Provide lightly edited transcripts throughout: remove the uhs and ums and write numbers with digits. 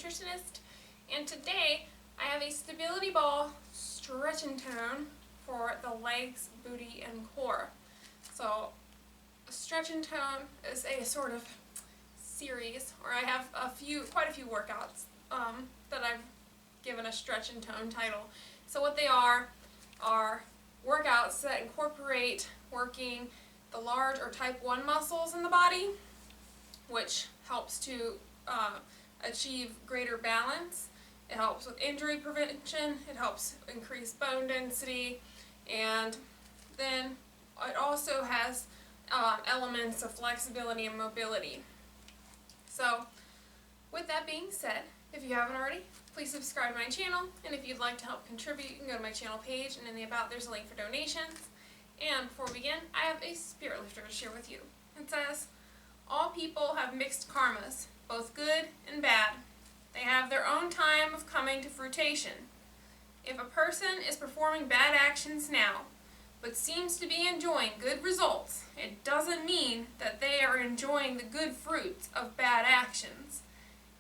nutritionist, and today I have a stability ball stretch and tone for the legs, booty, and core. So stretch and tone is a sort of series, or I have quite a few workouts that I've given a stretch and tone title. So what they are workouts that incorporate working the large or type 1 muscles in the body, which helps to achieve greater balance. It helps with injury prevention, it helps increase bone density, and then it also has elements of flexibility and mobility. So with that being said, if you haven't already, please subscribe to my channel, and if you'd like to help contribute, you can go to my channel page, and in the About there's a link for donations. And before we begin, I have a spirit lifter to share with you. It says, all people have mixed karmas, both good and bad. They have their own time of coming to fruition. If a person is performing bad actions now, but seems to be enjoying good results, it doesn't mean that they are enjoying the good fruits of bad actions.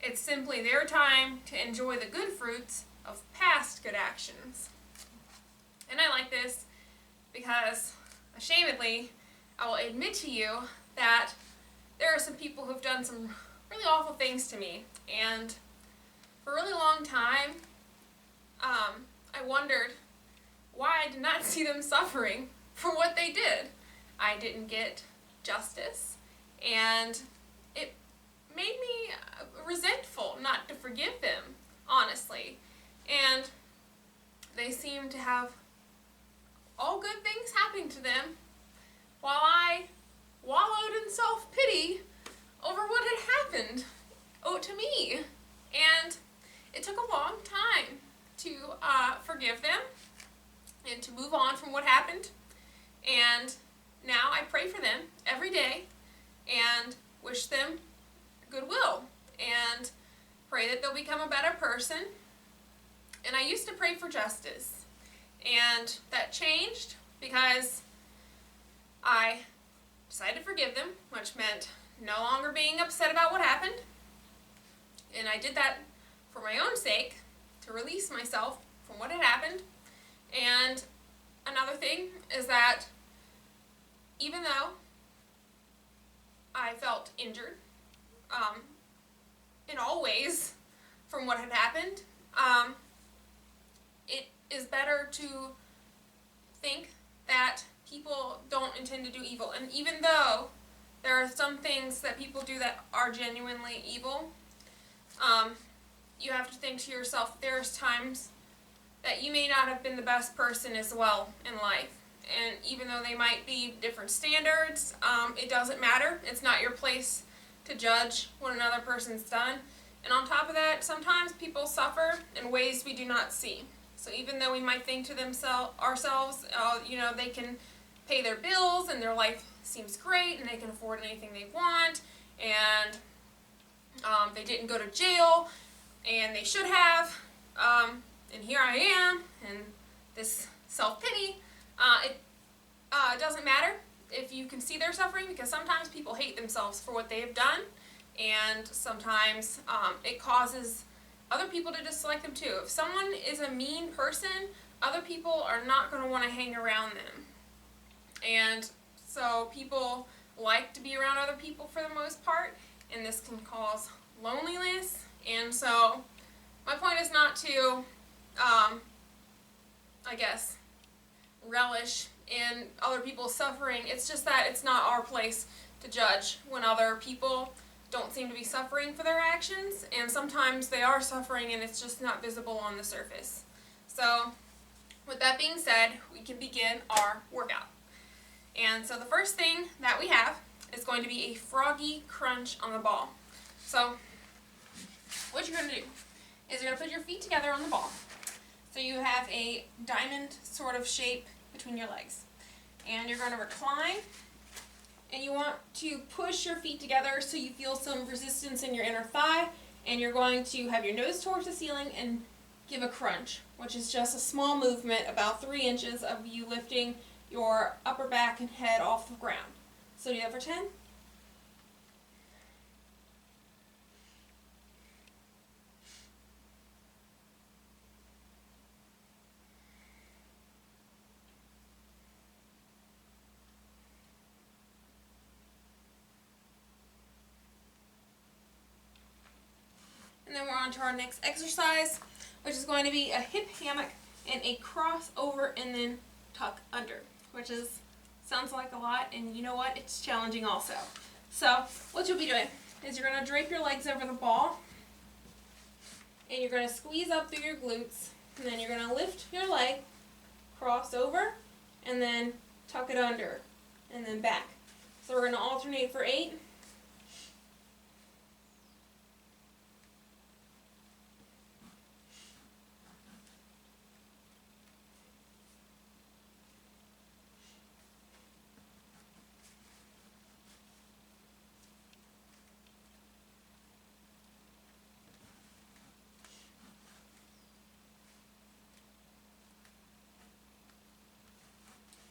It's simply their time to enjoy the good fruits of past good actions. And I like this because, ashamedly, I will admit to you that there are some people who've done some really awful things to me, and for a really long time, I wondered why I did not see them suffering for what they did. I didn't get justice, and it made me resentful not to forgive them, honestly. And they seemed to have all good things happening to them, while I wallowed in self-pity over what had happened to me. And it took a long time to forgive them and to move on from what happened. And now I pray for them every day and wish them goodwill and pray that they'll become a better person. And I used to pray for justice, and that changed because I decided to forgive them, which meant no longer being upset about what happened. And I did that for my own sake, to release myself from what had happened. And another thing is that even though I felt injured in all ways from what had happened, it is better to think that people don't intend to do evil. And even though there are some things that people do that are genuinely evil, you have to think to yourself, there's times that you may not have been the best person as well in life. And even though they might be different standards, it doesn't matter. It's not your place to judge what another person's done. And on top of that, sometimes people suffer in ways we do not see. So even though we might think to ourselves, they can pay their bills and their life seems great and they can afford anything they want, and they didn't go to jail and they should have, and here I am, and this self-pity, it doesn't matter if you can see their suffering, because sometimes people hate themselves for what they have done, and sometimes it causes other people to dislike them too. If someone is a mean person, other people are not going to want to hang around them. And so people like to be around other people for the most part, and this can cause loneliness. And so my point is not to, relish in other people's suffering. It's just that it's not our place to judge when other people don't seem to be suffering for their actions, and sometimes they are suffering and it's just not visible on the surface. So with that being said, we can begin our workout. And so the first thing that we have is going to be a Froggy Crunch on the ball. So what you're going to do is you're going to put your feet together on the ball. So you have a diamond sort of shape between your legs. And you're going to recline, and you want to push your feet together so you feel some resistance in your inner thigh, and you're going to have your nose towards the ceiling and give a crunch, which is just a small movement, about 3 inches of you lifting your upper back and head off the ground. So do that for 10. And then we're on to our next exercise, which is going to be a hip hammock and a crossover and then tuck under, which sounds like a lot, and you know what? It's challenging also. So what you'll be doing is you're going to drape your legs over the ball, and you're going to squeeze up through your glutes, and then you're going to lift your leg, cross over, and then tuck it under, and then back. So we're going to alternate for 8.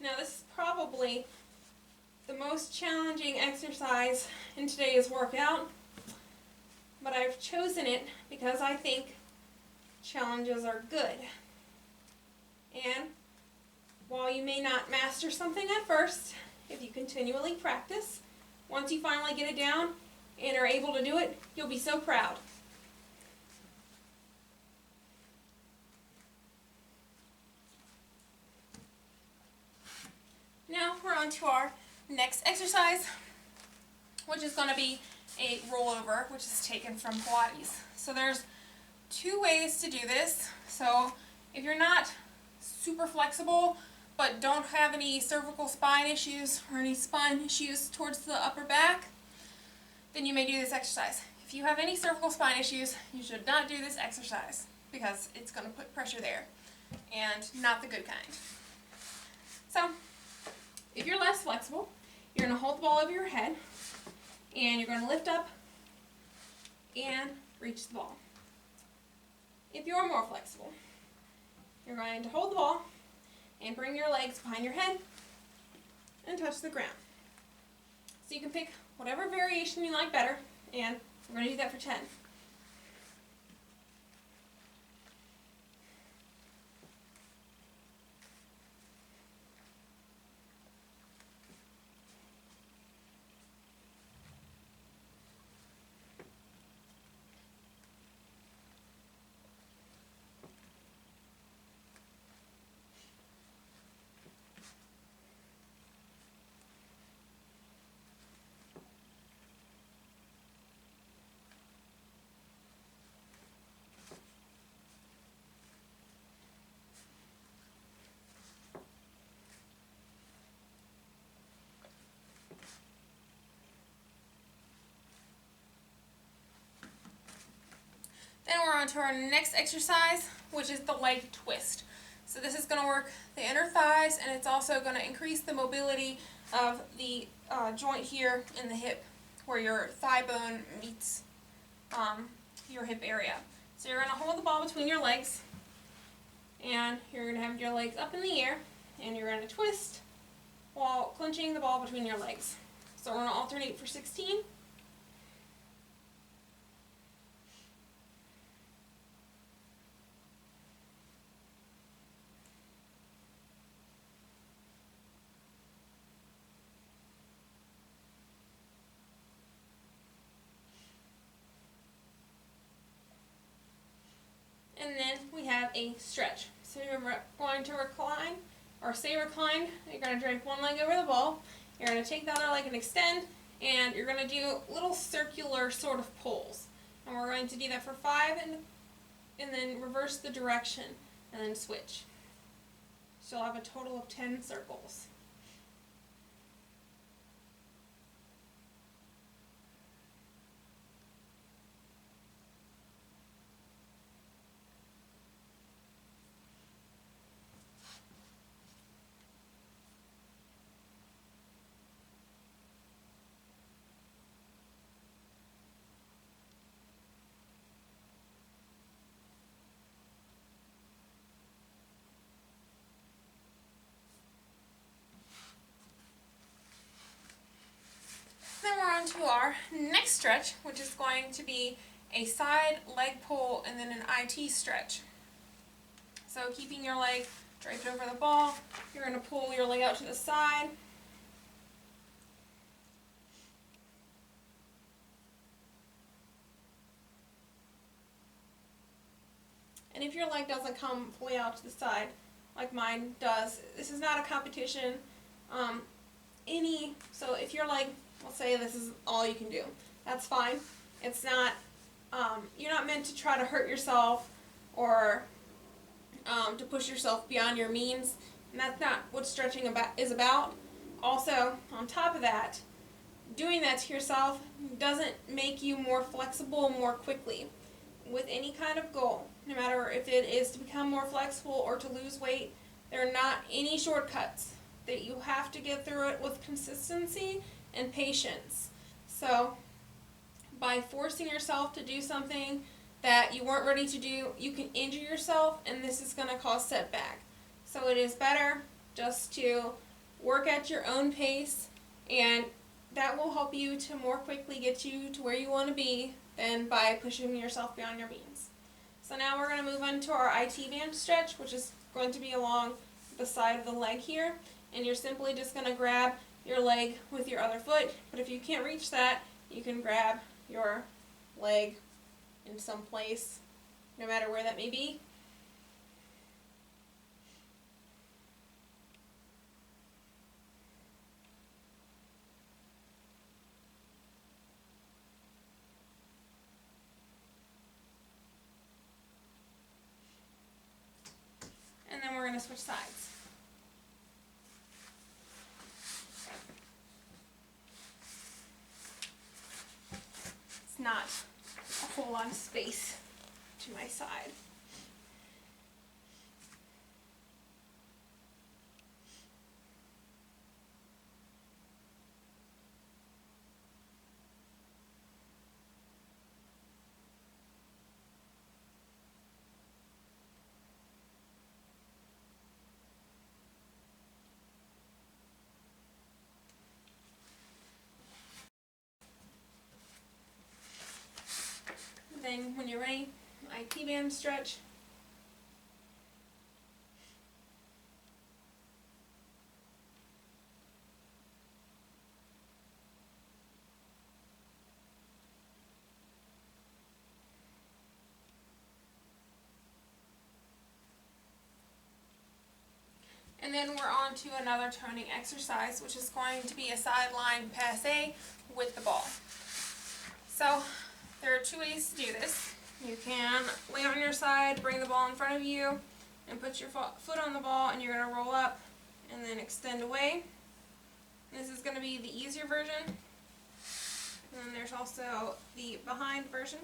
Now this is probably the most challenging exercise in today's workout, but I've chosen it because I think challenges are good. And while you may not master something at first, if you continually practice, once you finally get it down and are able to do it, you'll be so proud. Now we're on to our next exercise, which is going to be a rollover, which is taken from Pilates. So there's 2 ways to do this. So if you're not super flexible but don't have any cervical spine issues or any spine issues towards the upper back, then you may do this exercise. If you have any cervical spine issues, you should not do this exercise because it's going to put pressure there, and not the good kind. So if you're less flexible, you're going to hold the ball over your head, and you're going to lift up and reach the ball. If you're more flexible, you're going to hold the ball and bring your legs behind your head and touch the ground. So you can pick whatever variation you like better, and we're going to do that for 10. Then we're on to our next exercise, which is the leg twist. So this is going to work the inner thighs, and it's also going to increase the mobility of the joint here in the hip, where your thigh bone meets your hip area. So you're going to hold the ball between your legs, and you're going to have your legs up in the air, and you're going to twist while clenching the ball between your legs. So we're going to alternate for 16. And then we have a stretch. So you're going to recline, or stay reclined. You're going to drape one leg over the ball. You're going to take the other leg and extend, and you're going to do little circular sort of pulls. And we're going to do that for 5, and then reverse the direction, and then switch. So you'll have a total of 10 circles. Then we're on to our next stretch, which is going to be a side leg pull and then an IT stretch. So keeping your leg draped over the ball, you're going to pull your leg out to the side. if your leg doesn't come fully out to the side like mine does, this is not a competition. So if your leg, let's say this is all you can do, that's fine. It's not, you're not meant to try to hurt yourself or to push yourself beyond your means, and that's not what stretching is about. Also, on top of that, doing that to yourself doesn't make you more flexible more quickly. With any kind of goal, no matter if it is to become more flexible or to lose weight, there are not any shortcuts. That you have to get through it with consistency and patience. So, by forcing yourself to do something that you weren't ready to do, you can injure yourself, and this is going to cause setback. So it is better just to work at your own pace, and that will help you to more quickly get you to where you want to be than by pushing yourself beyond your means. So now we're going to move on to our IT band stretch, which is going to be along the side of the leg here, and you're simply just going to grab your leg with your other foot, but if you can't reach that, you can grab your leg in some place, no matter where that may be. And then we're going to switch sides. It's not a whole lot of space to my side. Then when you're ready, IT band stretch. And then we're on to another toning exercise, which is going to be a sideline passe with the ball. So there are two ways to do this. You can lay on your side, bring the ball in front of you, and put your foot on the ball, and you're going to roll up and then extend away. This is going to be the easier version. And then there's also the behind version.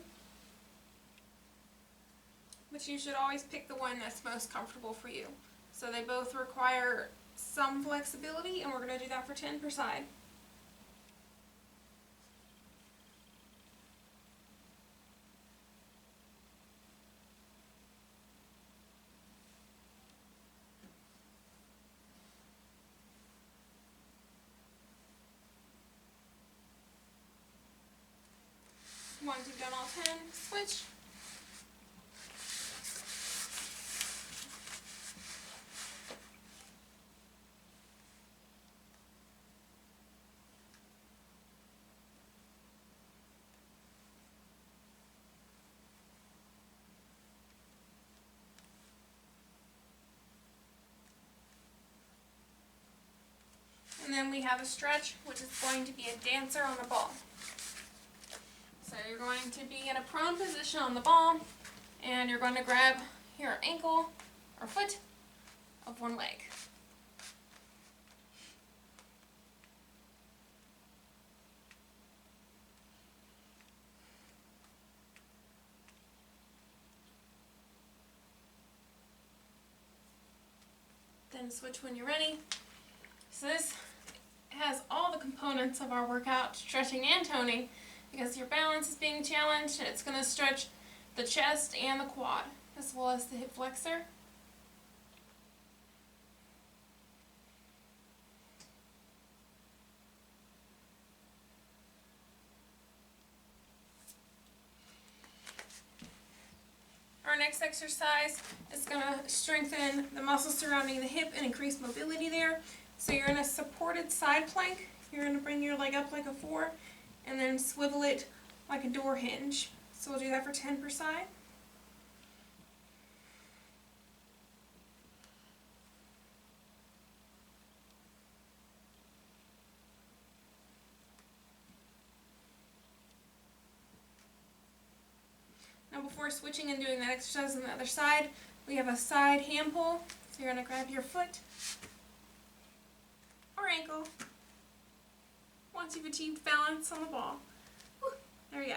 But you should always pick the one that's most comfortable for you. So they both require some flexibility, and we're going to do that for 10 per side. Once you've done all 10, switch. And then we have a stretch, which is going to be a dancer on the ball. So you're going to be in a prone position on the ball, and you're going to grab your ankle or foot of one leg. Then switch when you're ready. So this has all the components of our workout, stretching and toning, because your balance is being challenged. It's going to stretch the chest and the quad, as well as the hip flexor. Our next exercise is going to strengthen the muscles surrounding the hip and increase mobility there. So you're in a supported side plank. You're going to bring your leg up like a 4 and then swivel it like a door hinge. So we'll do that for 10 per side. before switching and doing that exercise on the other side, we have a side hand pull. So you're going to grab your foot or ankle once you've achieved balance on the ball. Whew, there we go.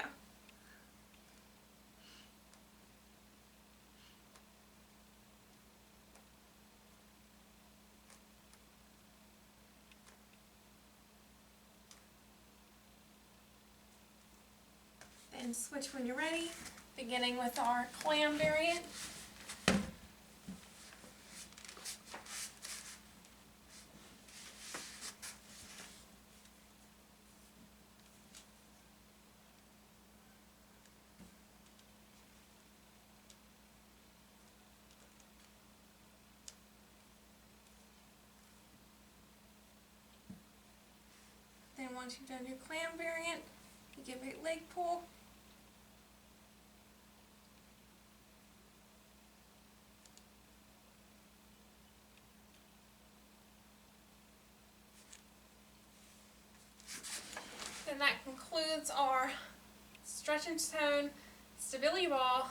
Then switch when you're ready, beginning with our clam variant. Then once you've done your clam variant, you give a leg pull. And that concludes our stretch and tone, stability ball,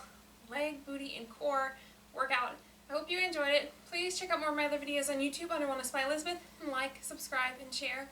leg, booty, and core workout. I hope you enjoyed it. Please check out more of my other videos on YouTube under Wellness by Elizabeth, and like, subscribe, and share.